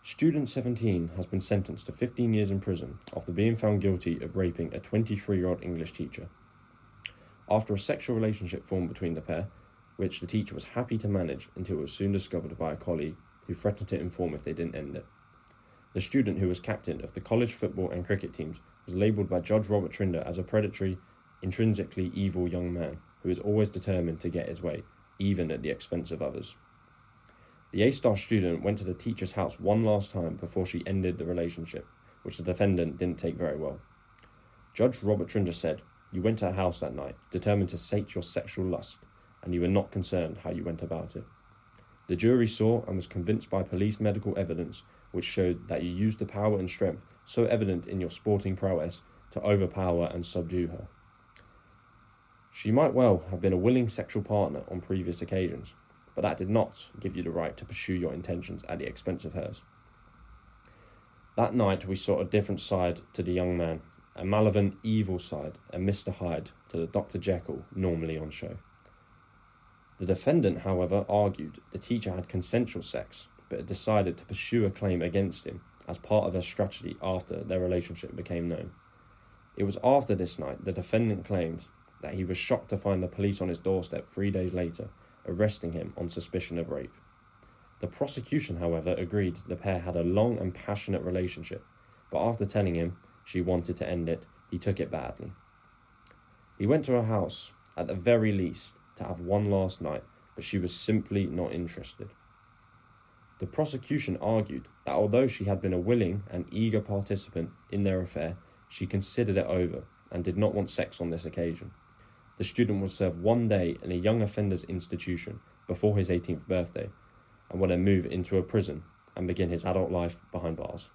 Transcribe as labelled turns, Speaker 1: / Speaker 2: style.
Speaker 1: Student 17 has been sentenced to 15 years in prison after being found guilty of raping a 23-year-old English teacher. After a sexual relationship formed between the pair, which the teacher was happy to manage until it was soon discovered by a colleague who threatened to inform if they didn't end it. The student, who was captain of the college football and cricket teams, was labelled by Judge Robert Trinder as a predatory, intrinsically evil young man who is always determined to get his way, even at the expense of others. The A-star student went to the teacher's house one last time before she ended the relationship, which the defendant didn't take very well. Judge Robert Trinder said, "You went to her house that night, determined to sate your sexual lust, and you were not concerned how you went about it. The jury saw and was convinced by police medical evidence which showed that you used the power and strength so evident in your sporting prowess to overpower and subdue her. She might well have been a willing sexual partner on previous occasions, but that did not give you the right to pursue your intentions at the expense of hers. That night we saw a different side to the young man, a malevolent, evil side, and Mr. Hyde to the Dr. Jekyll normally on show." The defendant, however, argued the teacher had consensual sex, but had decided to pursue a claim against him as part of her strategy after their relationship became known. It was after this night the defendant claimed that he was shocked to find the police on his doorstep 3 days later, arresting him on suspicion of rape. The prosecution, however, agreed the pair had a long and passionate relationship, but after telling him she wanted to end it, he took it badly. He went to her house, at the very least, to have one last night, but she was simply not interested. The prosecution argued that although she had been a willing and eager participant in their affair, she considered it over and did not want sex on this occasion. The student would serve 1 day in a young offenders institution before his 18th birthday and would then move into a prison and begin his adult life behind bars.